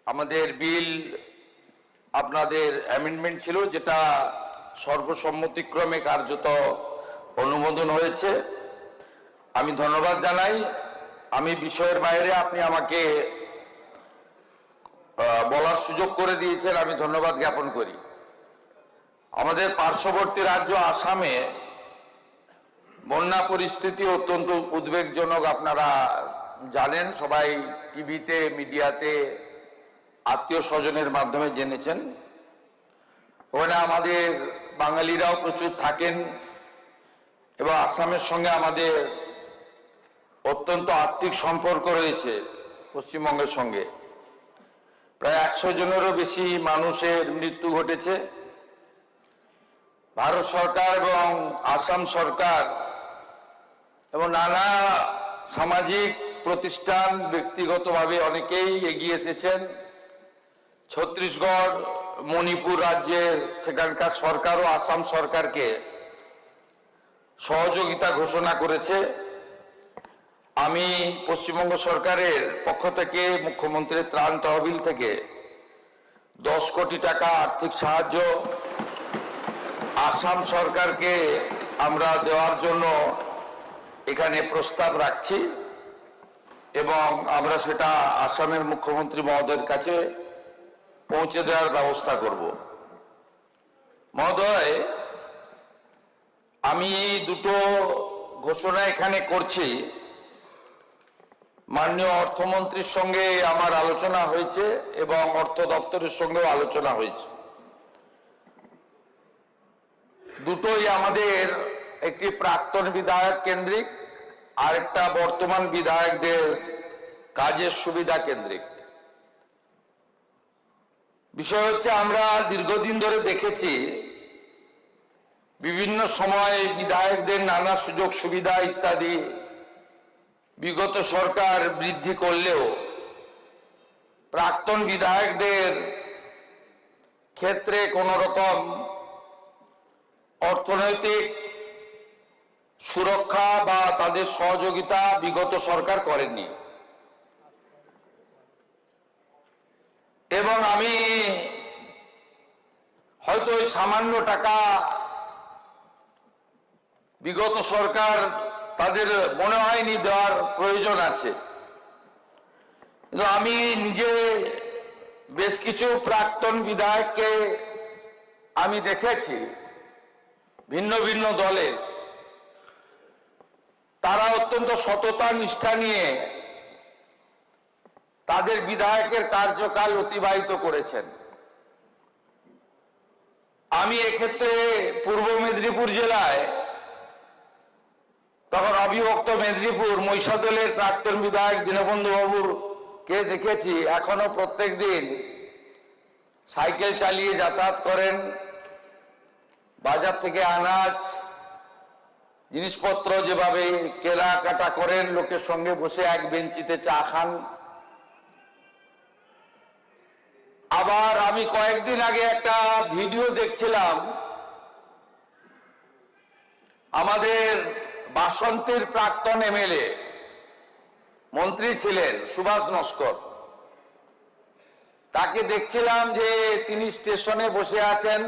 আমাদের বিল আপনাদের অ্যামেন্ডমেন্ট ছিল, যেটা সর্বসম্মতিক্রমে কার্যত অনুমোদন হয়েছে। আমি ধন্যবাদ জানাই। আমি বিষয়ের বাইরে আপনি আমাকে বলার সুযোগ করে দিয়েছেন, আমি ধন্যবাদ জ্ঞাপন করি। আমাদের পার্শ্ববর্তী রাজ্য আসামে বন্যা পরিস্থিতি অত্যন্ত উদ্বেগজনক। আপনারা জানেন, সবাই টিভিতে, মিডিয়াতে, আত্মীয় স্বজনের মাধ্যমে জেনেছেন। ওখানে আমাদের বাঙালিরাও প্রচুর থাকেন এবং আসামের সঙ্গে আমাদের অত্যন্ত আত্মিক সম্পর্ক রয়েছে পশ্চিমবঙ্গের সঙ্গে। প্রায় 100 জনেরও বেশি মানুষের মৃত্যু ঘটেছে। ভারত সরকার এবং আসাম সরকার এবং নানা সামাজিক প্রতিষ্ঠান, ব্যক্তিগতভাবে অনেকেই এগিয়ে এসেছেন। ছত্তিশগড়, মণিপুর রাজ্যের সেখানকার সরকারও আসাম সরকারকে সহযোগিতা ঘোষণা করেছে। আমি পশ্চিমবঙ্গ সরকারের পক্ষ থেকে মুখ্যমন্ত্রীর ত্রাণ তহবিল থেকে 10 কোটি টাকা আর্থিক সাহায্য আসাম সরকারকে আমরা দেওয়ার জন্য এখানে প্রস্তাব রাখছি এবং আমরা সেটা আসামের মুখ্যমন্ত্রী মহোদয়ের কাছে পৌঁছে দেওয়ার ব্যবস্থা করব। মহোদয়, আমি দুটো ঘোষণা এখানে করছি। মাননীয় অর্থমন্ত্রীর সঙ্গে আমার আলোচনা হয়েছে এবং অর্থ দপ্তরের সঙ্গেও আলোচনা হয়েছে। দুটোই আমাদের, একটি প্রাক্তন বিধায়ক কেন্দ্রিক আর একটা বর্তমান বিধায়কদের কাজের সুবিধা কেন্দ্রিক। বিষয় হচ্ছে, আমরা দীর্ঘদিন ধরে দেখেছি বিভিন্ন সময় বিধায়কদের নানা সুযোগ সুবিধা ইত্যাদি বিগত সরকার বৃদ্ধি করলেও প্রাক্তন বিধায়কদের ক্ষেত্রে কোন রকম অর্থনৈতিক সুরক্ষা বা তাদের সহযোগিতা বিগত সরকার করেননি। এবং আমি হয়তো ওই সামান্য টাকা বিগত সরকার তাদের মনে হয়নি দেওয়ার প্রয়োজন আছে, কিন্তু আমি নিজে বেশ কিছু প্রাক্তন বিধায়ককে আমি দেখেছি ভিন্ন ভিন্ন দলে, তারা অত্যন্ত সততা নিষ্ঠা নিয়ে তাদের বিধায়কের কার্যকাল অতিবাহিত করেছেন। আমি এক্ষেত্রে পূর্ব মেদিনীপুর জেলায়, তখন অবিভক্ত মেদিনীপুর, মহিষাদলের প্রাক্তন বিধায়ক দীনবন্ধু বাবুর কে দেখেছি এখনো প্রত্যেক দিন সাইকেল চালিয়ে যাতায়াত করেন, বাজার থেকে আনাজ জিনিসপত্র যেভাবে কেনাকাটা করেন, লোকের সঙ্গে বসে এক বেঞ্চিতে চা খান। আবার আমি কয়েকদিন আগে একটা ভিডিও দেখছিলাম, আমাদের বাসন্তীর প্রাক্তন এমএলএ, মন্ত্রী ছিলেন সুভাষ নস্কর, তাকে দেখছিলাম যে তিনি স্টেশনে বসে আছেন।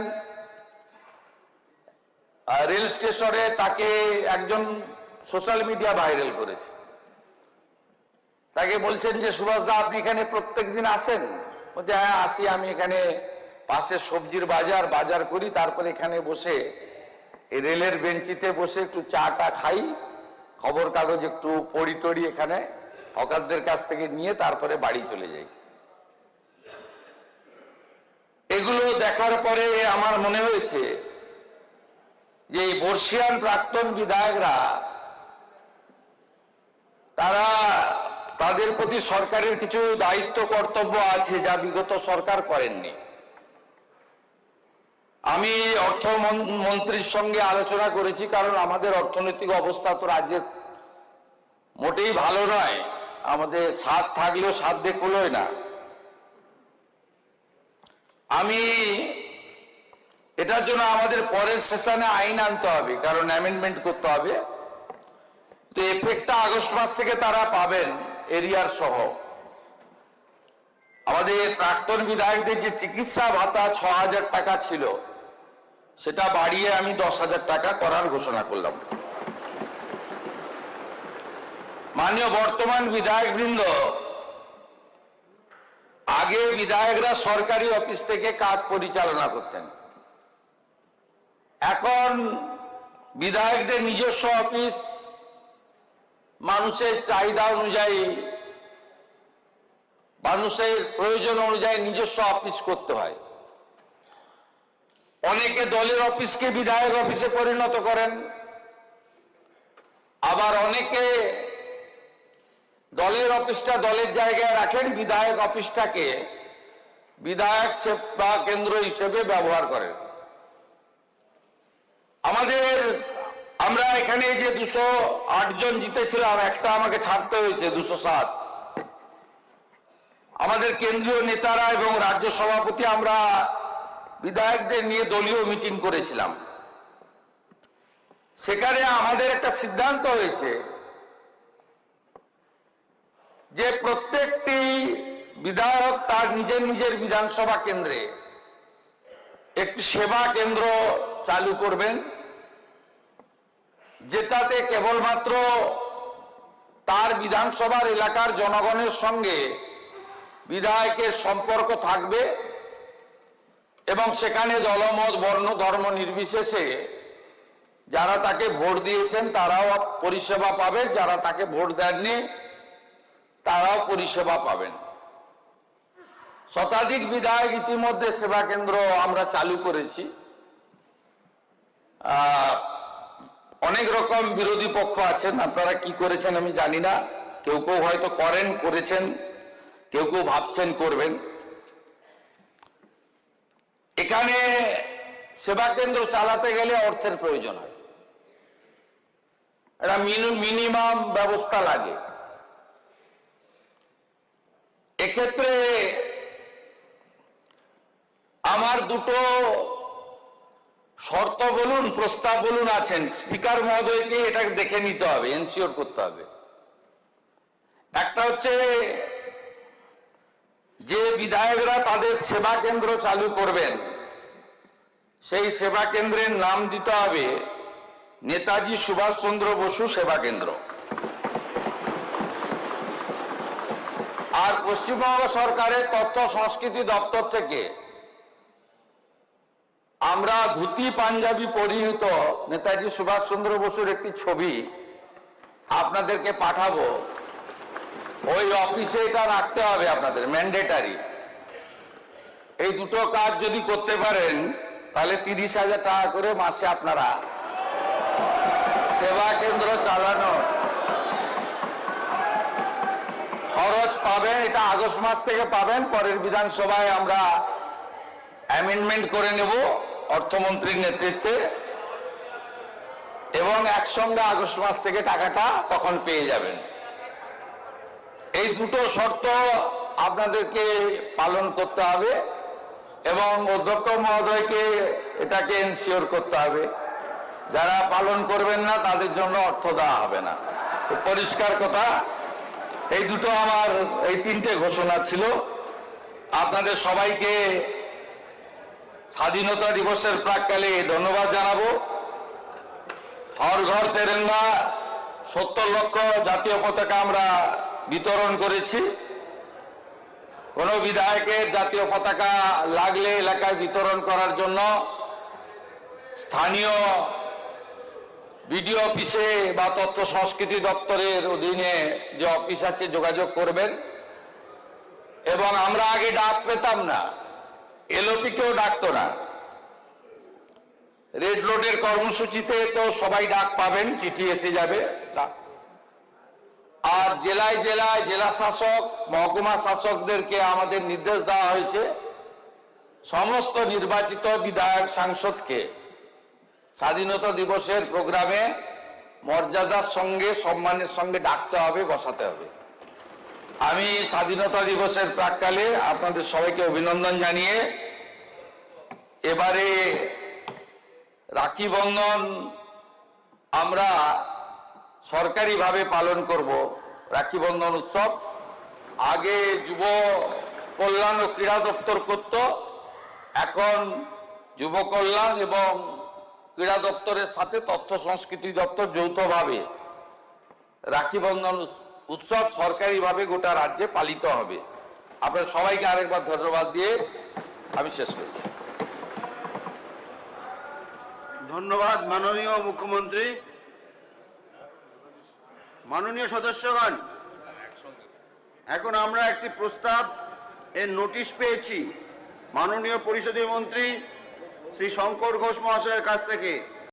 রেল স্টেশনে তাকে একজন সোশ্যাল মিডিয়া ভাইরাল করেছে। তাকে বলছেন যে, সুভাষ দা, আপনি এখানে প্রত্যেকদিন আসেন? বলছে, হ্যাঁ আসি, আমি এখানে পাশে সবজির বাজার করি, তারপরে এখানে বসে এই রেলের বেঞ্চিতে বসে একটু চাটা খাই, খবর কাগজ একটু পড়ি টড়ি এখানে হকারদের কাছ থেকে নিয়ে তারপরে বাড়ি চলে যাই। এগুলো দেখার পরে আমার মনে হয়েছে যে এই বর্ষিয়ান প্রাক্তন বিধায়করা, তারা, তাদের প্রতি সরকারের কিছু দায়িত্ব কর্তব্য আছে যা বিগত সরকার করেননি। আমি অর্থমন্ত্রীর সঙ্গে আলোচনা করেছি, কারণ আমাদের অর্থনৈতিক অবস্থা তো রাজ্যের মোটেই ভালো নয়। আমাদের সাধ থাকলেও সাধ্যে কুলোয় না। আমি এটার জন্য আমাদের পরের সেশনে আইন আনতে হবে, কারণ অ্যামেন্ডমেন্ট করতে হবে। তো এফেক্টটা আগস্ট মাস থেকে তারা পাবেন, এরিয়ার সহ। আমাদের প্রাক্তন বিধায়কদের যে চিকিৎসা ভাতা 6,000 টাকা ছিল সেটা বাড়িয়ে আমি 10,000 টাকা করার ঘোষণা করলাম। মাননীয় বর্তমান বিধায়কবৃন্দ, আগে বিধায়করা সরকারি অফিস থেকে কাজ পরিচালনা করতেন, এখন বিধায়কদের নিজস্ব অফিস, মানুষের চাহিদা অনুযায়ী, মানুষের প্রয়োজন অনুযায়ী নিজস্ব অফিস করতে হয়। অনেকে দলের অফিসকে বিধায়ক অফিসে পরিণত করেন, আবার অনেকে দলের অফিসটা দলের জায়গায় রাখেন, বিধায়ক অফিসটাকে বিধায়ক সেবা কেন্দ্র হিসেবে ব্যবহার করেন। আমরা এখানে যে 208 জন জিতেছিলাম, একটা আমাকে ছাড়তে হয়েছে, 207। আমাদের কেন্দ্রীয় নেতারা এবং রাজ্য সভাপতি আমরা বিধায়কদের নিয়ে দলীয় মিটিং করেছিলাম। সেখানে আমাদের একটা সিদ্ধান্ত হয়েছে যে প্রত্যেকটি বিধায়ক তার নিজের নিজের বিধানসভা কেন্দ্রে একটি সেবা কেন্দ্র চালু করবেন, যেটাতে কেবলমাত্র তার বিধানসভার এলাকার জনগণের সঙ্গে বিধায়কের সম্পর্ক থাকবে এবং সেখানে দলমত বর্ণ ধর্ম নির্বিশেষে যারা তাকে ভোট দিয়েছেন তারাও পরিষেবা পাবে, যারা তাকে ভোট দেননি তারাও পরিষেবা পাবেন। শতাধিক বিধায়ক ইতিমধ্যে সেবা কেন্দ্র আমরা চালু করেছি। অনেক রকম বিরোধী পক্ষ আছেন, আপনারা কি করেছেন আমি জানি না, কেউ কেউ হয়তো করেছেন, কেউ কেউ ভাবছেন করবেন। এখানে সেবা কেন্দ্র চালাতে গেলে অর্থের প্রয়োজন হয়, একটা মিনিমাম ব্যবস্থা লাগে। এক্ষেত্রে আমার দুটো শর্ত বলুন, প্রস্তাব বলুন আছেন, স্পিকার মহোদয়কে এটা দেখে নিতে হবে, এনশিওর করতে হবে। একটা হচ্ছে যে বিধায়করা তাদের সেবা কেন্দ্র চালু করবেন সেই সেবা কেন্দ্রের নাম দিতে হবে নেতাজি সুভাষচন্দ্র বসু সেবা কেন্দ্র। আর পশ্চিমবঙ্গ সরকারের তথ্য সংস্কৃতি দপ্তর থেকে আমরা ধুতি পাঞ্জাবি পরিহিত নেতাজি সুভাষচন্দ্র বসুর একটি ছবি আপনাদেরকে পাঠাবো। ওই অফিসে এটা রাখতে হবে, আপনাদের ম্যান্ডেটারি। এই দুটো কাজ যদি করতে পারেন তাহলে 30,000 টাকা করে মাসে আপনারা সেবা কেন্দ্র চালানো খরচ পাবেন। এটা আগস্ট মাস থেকে পাবেন, পরের বিধানসভায় আমরা অ্যামেন্ডমেন্ট করে নেব অর্থমন্ত্রীর নেতৃত্বে, এবং একসঙ্গে আগস্ট মাস থেকে টাকাটা তখন পেয়ে যাবেন। এই দুটো শর্ত আপনাদেরকে পালন করতে হবে এবং অধ্যক্ষ মহোদয়কে এটাকে এনশিওর করতে হবে। যারা পালন করবেন না তাদের জন্য অর্থ দেওয়া হবে না। পরিষ্কার কথা। এই দুটো আমার, এই তিনটে ঘোষণা ছিল। আপনাদের সবাইকে স্বাধীনতা দিবসের প্রাক্কালে ধন্যবাদ জানাবো। হর ঘর তেরেঙ্গা 70 লক্ষ জাতীয় পতাকা আমরা বিতরণ করেছি। কোন বিধায়কের জাতীয় পতাকা লাগলে এলাকায় বিতরণ করার জন্য স্থানীয় বিডিও অফিসে বা তথ্য সংস্কৃতি দপ্তরের অধীনে যে অফিস আছে যোগাযোগ করবেন। এবং আমরা আগে ডাক পেতাম না, এলওপি কেও ডাকতো না। রেড রোডের কর্মসূচিতে তো সবাই ডাক পাবেন, চিঠি এসে যাবে। আর জেলায় জেলায় জেলা শাসক, মহকুমা শাসকদেরকে আমাদের নির্দেশ দেওয়া হয়েছে সমস্ত নির্বাচিত বিধায়ক সাংসদকে স্বাধীনতা দিবসের প্রোগ্রামে মর্যাদার সঙ্গে সম্মানের সঙ্গে ডাকতে হবে, বসাতে হবে। আমি স্বাধীনতা দিবসের প্রাক্কালে আপনাদের সবাইকে অভিনন্দন জানিয়ে এবারে রাখি বন্ধন আমরা সরকারিভাবে পালন করব। রাখি বন্ধন উৎসব আগে যুব কল্যাণ ও ক্রীড়া দপ্তর করত, এখন যুব কল্যাণ এবং ক্রীড়া দপ্তরের সাথে তথ্য সংস্কৃতি দপ্তর যৌথভাবে রাখি বন্ধন উৎসব সরকারিভাবে গোটা রাজ্যে পালিত হবে। আপনার সবাইকে আরেকবার ধন্যবাদ দিয়ে আমি শেষ করছি। ধন্যবাদ মাননীয় মুখ্যমন্ত্রী। মাননীয় সদস্যগণ, এখন আমরা একটি প্রস্তাব এর নোটিশ পেয়েছি মাননীয় পরিষদীয় মন্ত্রী শ্রী শঙ্কর ঘোষ মহাশয়ের কাছ থেকে।